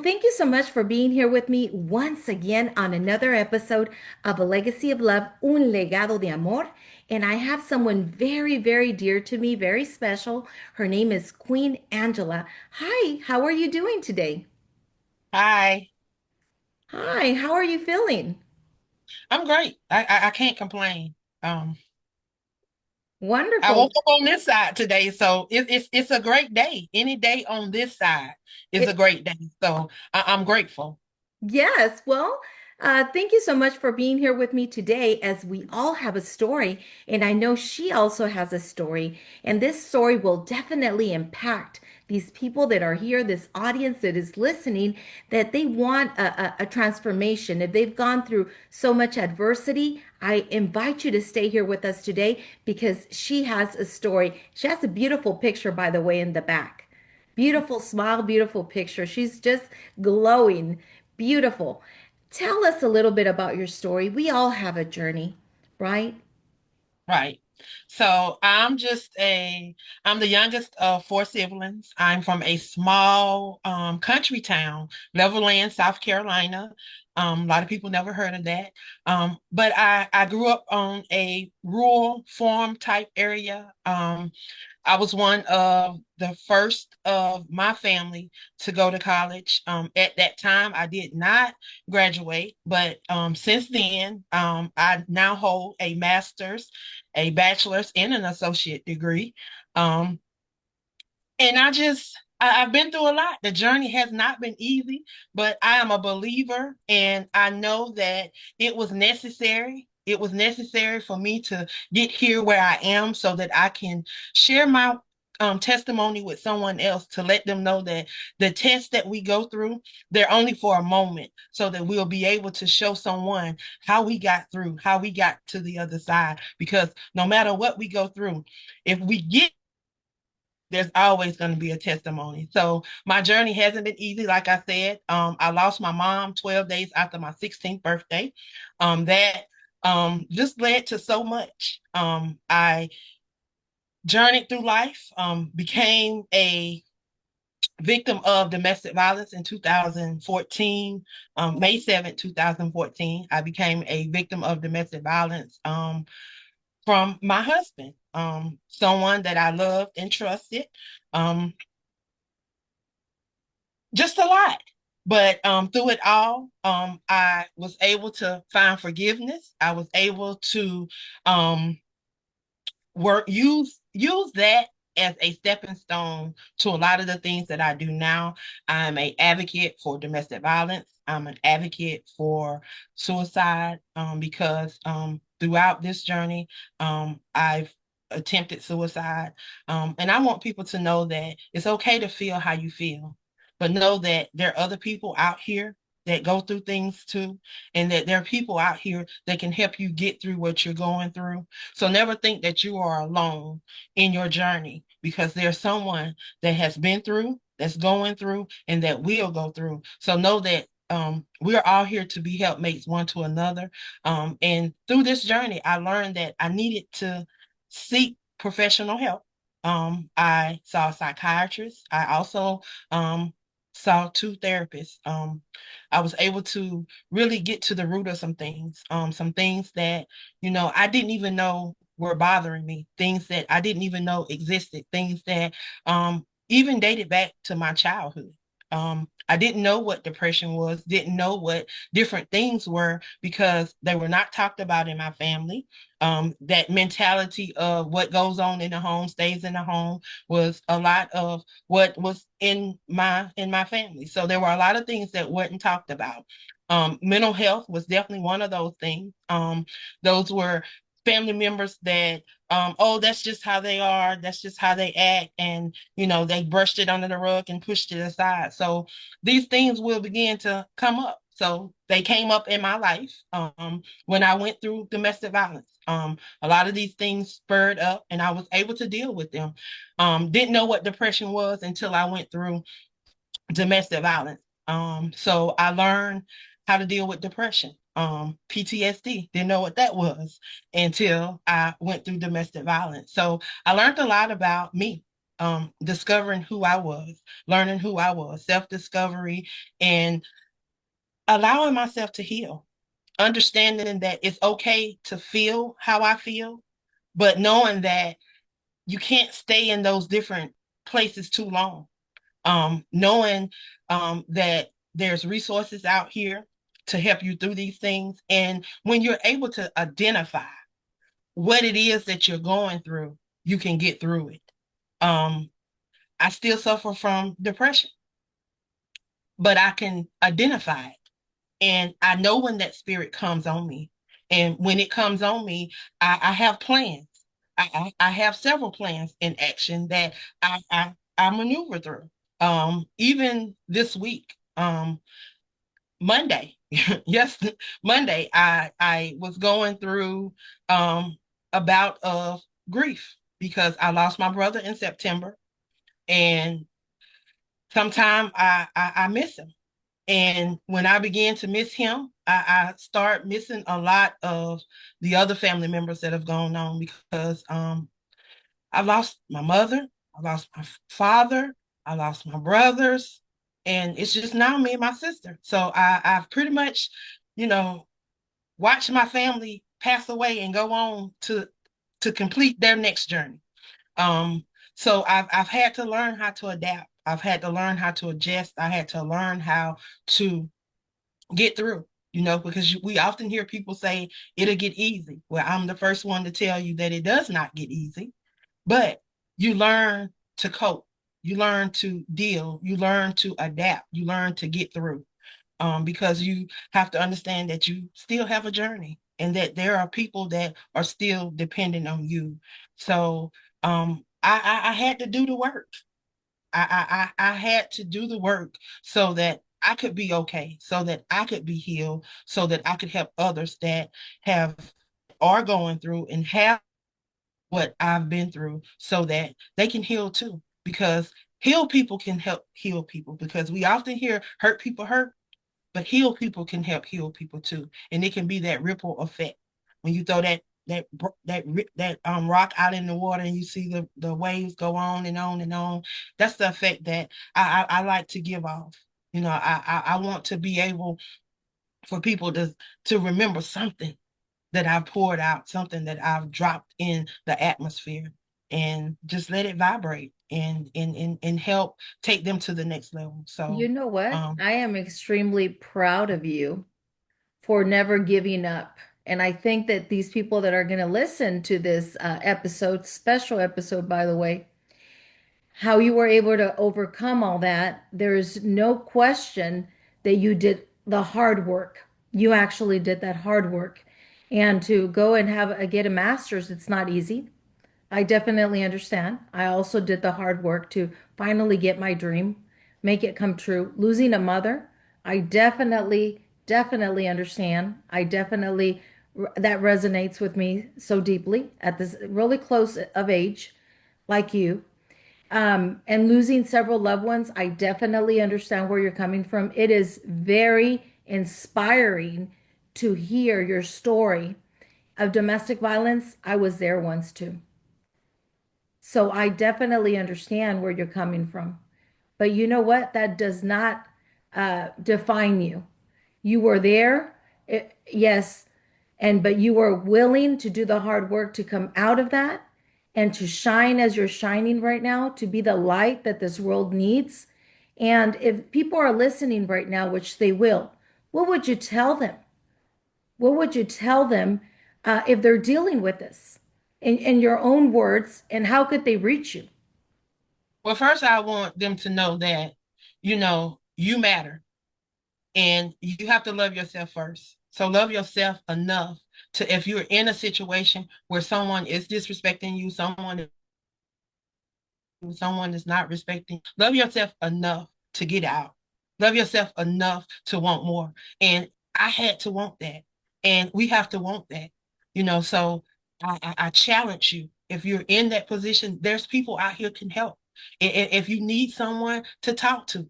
thank you so much for being here with me once again on another episode of A Legacy of Love, Un Legado de Amor. And I have someone very, very dear to me, very special. Her name is Queen Angela. Hi, how are you doing today? Hi, Hi, how are you feeling? I'm great. I can't complain. Um, I woke Wonderful. up on this side today, so it's a great day. Any day on this side is a It, great day. So I'm grateful. Yes, well, thank you so much for being here with me today as we all have a story. And I know she also has a story. And this story will definitely impact these people that are here, this audience that is listening, that they want a transformation. If they've gone through so much adversity, I invite you to stay here with us today because she has a story. She has a beautiful picture, by the way, in the back. Beautiful smile, beautiful picture. She's just glowing. Beautiful. Tell us a little bit about your story. We all have a journey, right? Right. So I'm the youngest of four siblings. I'm from a small country town, Levelland, South Carolina. A lot of people never heard of that. But I grew up on a rural farm type area. I was one of the first of my family to go to college. At that time, I did not graduate, but since then, I now hold a master's, a bachelor's, and an associate degree. Um, and I've been through a lot. The journey has not been easy, but I am a believer and I know that it was necessary. It was necessary for me to get here where I am so that I can share my testimony with someone else to let them know that the tests that we go through, they're only for a moment so that we'll be able to show someone how we got through, how we got to the other side. Because no matter what we go through, if we get there's always going to be a testimony. So my journey hasn't been easy. Like I said, I lost my mom 12 days after my 16th birthday. That just led to so much. I journeyed through life, became a victim of domestic violence in 2014. May 7th, 2014, I became a victim of domestic violence from my husband, someone that I loved and trusted. Um, just a lot. But through it all, I was able to find forgiveness. I was able to um, use that as a stepping stone to a lot of the things that I do now. I'm an advocate for domestic violence. I'm an advocate for suicide because throughout this journey, I've attempted suicide. And I want people to know that it's okay to feel how you feel, but know that there are other people out here that go through things too, and that there are people out here that can help you get through what you're going through. So never think that you are alone in your journey because there's someone that has been through, that's going through, and that will go through. So know that we're all here to be helpmates one to another. And through this journey, I learned that I needed to seek professional help. I saw a psychiatrist. I also saw two therapists. I was able to really get to the root of some things that I didn't even know were bothering me, things that I didn't even know existed, things that even dated back to my childhood. I didn't know what depression was, didn't know what different things were because they were not talked about in my family. That mentality of what goes on in the home stays in the home was a lot of what was in my family. So there were a lot of things that weren't talked about. Mental health was definitely one of those things. Those were family members that oh, that's just how they are, that's just how they act, and they brushed it under the rug and pushed it aside. So these things will begin to come up. So they came up in my life when I went through domestic violence. A lot of these things spurred up and I was able to deal with them. Didn't know what depression was until I went through domestic violence. So I learned how to deal with depression. PTSD, didn't know what that was until I went through domestic violence. So I learned a lot about me. discovering who I was, learning who I was, self-discovery, and allowing myself to heal, understanding that it's okay to feel how I feel, but knowing that you can't stay in those different places too long. Knowing that there's resources out here to help you through these things. And when you're able to identify what it is that you're going through, you can get through it. Um, I still suffer from depression, but I can identify it. And I know when that spirit comes on me. And when it comes on me, I have plans. I have several plans in action that I maneuver through. Even this week, Monday, yes, Monday, I was going through a bout of grief because I lost my brother in September, and sometimes I miss him. And when I began to miss him, I start missing a lot of the other family members that have gone on because I lost my mother, I lost my father, I lost my brothers, and it's just now me and my sister. So I've pretty much, you know, watched my family pass away and go on to complete their next journey. Um, so I've had to learn how to adapt. I've had to learn how to adjust. I had to learn how to get through, because we often hear people say it'll get easy. Well, I'm the first one to tell you that it does not get easy, but you learn to cope, you learn to deal, you learn to adapt, you learn to get through. Because you have to understand that you still have a journey and that there are people that are still dependent on you. So I had to do the work. I had to do the work so that I could be okay, so that I could be healed, so that I could help others that have are going through and have what I've been through so that they can heal too. Because heal people can help heal people because we often hear hurt people hurt, but heal people can help heal people too. And it can be that ripple effect. When you throw that rock out in the water and you see the waves go on and on and on. That's the effect that I like to give off. I want to be able for people to remember something that I've poured out, something that I've dropped in the atmosphere, and just let it vibrate and help take them to the next level. You So know what? um, I am extremely proud of you for never giving up. And I think that these people that are going to listen to this episode, special episode, by the way, how you were able to overcome all that, there's no question that you did the hard work. You actually did that hard work. And to go and get a master's, it's not easy. I definitely understand. I also did the hard work to finally get my dream, make it come true. Losing a mother, I definitely understand. That resonates with me so deeply at this really close of age, like you. And losing several loved ones, I definitely understand where you're coming from. It is very inspiring to hear your story of domestic violence. I was there once too. So I definitely understand where you're coming from. But you know what? That does not define you. You were there, yes, but you were willing to do the hard work to come out of that and to shine as you're shining right now, to be the light that this world needs. And if people are listening right now, which they will, what would you tell them? What would you tell them if they're dealing with this in your own words? And how could they reach you? well, first I want them to know that you matter. And you have to love yourself first. So love yourself enough to, if you're in a situation where someone is disrespecting you, someone is not respecting, love yourself enough to get out. Love yourself enough to want more. And I had to want that. And we have to want that. So I challenge you. If you're in that position, there's people out here can help. If you need someone to talk to,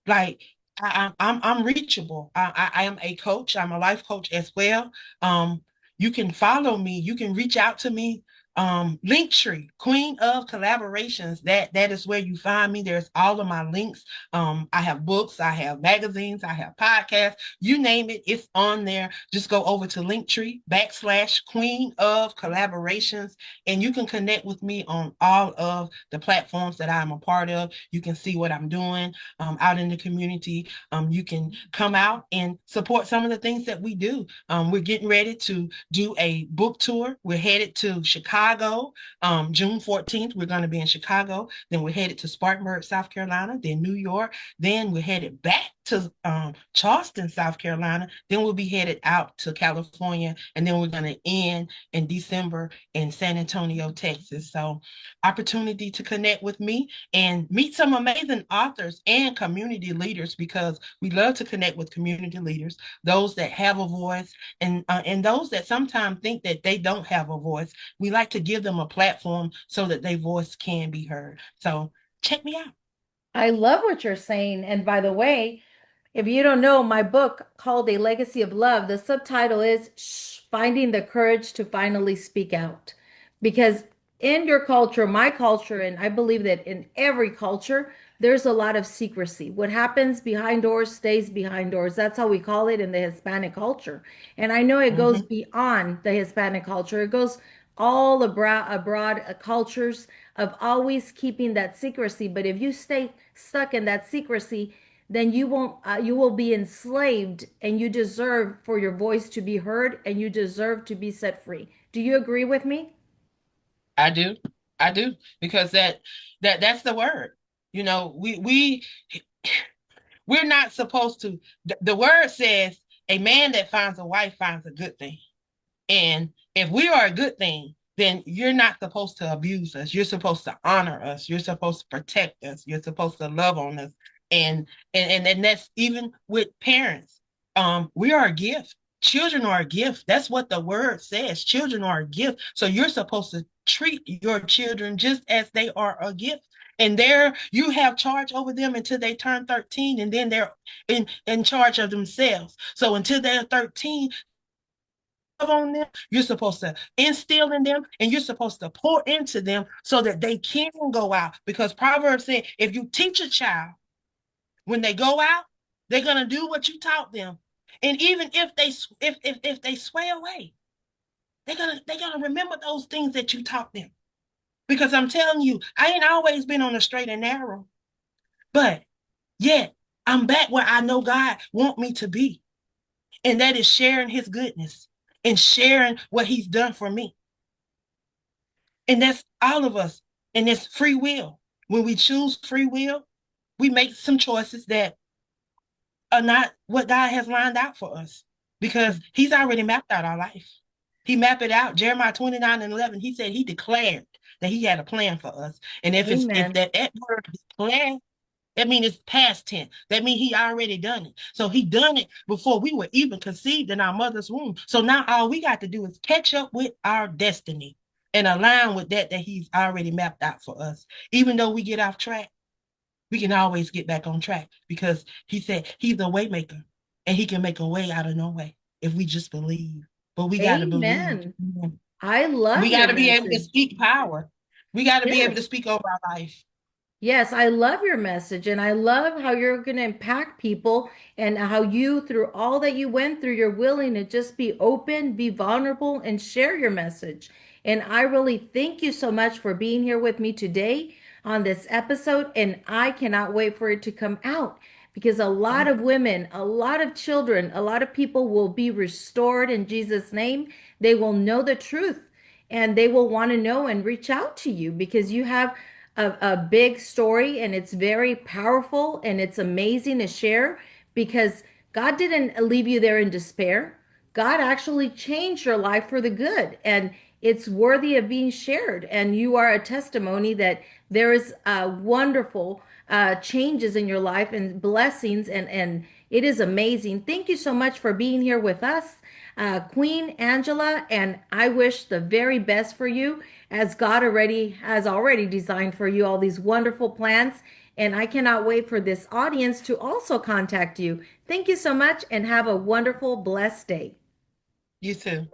like I'm reachable. I am a coach. I'm a life coach as well. You can follow me. You can reach out to me Linktree, Queen of Collaborations. That is where you find me. There's all of my links. I have books, I have magazines, I have podcasts. You name it, it's on there. Just go over to Linktree /Queen of Collaborations, and you can connect with me on all of the platforms that I'm a part of. You can see what I'm doing out in the community. You can come out and support some of the things that we do. We're getting ready to do a book tour. We're headed to Chicago, June 14th. We're going to be in Chicago. Then we're headed to Spartanburg, South Carolina, then New York. Then we're headed back to Charleston, South Carolina. Then we'll be headed out to California. And then we're going to end in December in San Antonio, Texas. So, opportunity to connect with me and meet some amazing authors and community leaders, because we love to connect with community leaders, those that have a voice, and those that sometimes think that they don't have a voice. We like to give them a platform so that their voice can be heard. So check me out. I love what you're saying. And by the way, if you don't know, my book called A Legacy of Love, the subtitle is Shh, Finding the Courage to Finally Speak Out. Because in your culture, my culture, and I believe that in every culture, there's a lot of secrecy. What happens behind doors stays behind doors. That's how we call it in the Hispanic culture. And I know it goes Mhm. beyond the Hispanic culture. It goes all abroad cultures of always keeping that secrecy. But if you stay stuck in that secrecy, then you will be enslaved, and you deserve for your voice to be heard, and you deserve to be set free. Do you agree with me? I do. I do. Because that's the word. You know, we're not supposed to. The word says a man that finds a wife finds a good thing. And if we are a good thing, then you're not supposed to abuse us. You're supposed to honor us. You're supposed to protect us. You're supposed to love on us. And that's even with parents. We are a gift. Children are a gift. That's what the word says. Children are a gift. So you're supposed to treat your children just as they are a gift. And there you have charge over them until they turn 13, and then they're in charge of themselves. So until they're 13, on them, you're supposed to instill in them, and you're supposed to pour into them so that they can go out. Because Proverbs said, if you teach a child when they go out, they're gonna do what you taught them. And even if they sway away, they're gonna remember those things that you taught them. Because I'm telling you, I ain't always been on the straight and narrow, but yet I'm back where I know God want me to be. And that is sharing his goodness and sharing what he's done for me. And that's all of us. And it's free will. When we choose free will, we make some choices that are not what God has lined out for us, because he's already mapped out our life. He mapped it out. Jeremiah 29:11, he said he declared that he had a plan for us. And if Amen. that word declared, that means it's past tense. That means he already done it. So he done it before we were even conceived in our mother's womb. So now all we got to do is catch up with our destiny and align with that he's already mapped out for us. Even though we get off track, we can always get back on track, because he said he's a way maker, and he can make a way out of no way if we just believe. But we got to believe. Amen. I love We got your to be able to message. speak power. We got to be able to Yes. speak over our life. Yes, I love your message, and I love how you're going to impact people, and how you, through all that you went through, you're willing to just be open, be vulnerable, and share your message. And I really thank you so much for being here with me today on this episode. And I cannot wait for it to come out, because a lot Oh, of women, a lot of children, a lot of people will be restored in Jesus' name. They will know the truth, and they will want to know and reach out to you, because you have a big story, and it's very powerful, and it's amazing to share, because God didn't leave you there in despair. God actually changed your life for the good, and it's worthy of being shared. And you are a testimony that there is wonderful changes in your life and blessings, and it is amazing. Thank you so much for being here with us, Queen Angela, and I wish the very best for you, as God already has already designed for you all these wonderful plans. And I cannot wait for this audience to also contact you. Thank you so much, and have a wonderful, blessed day. you too.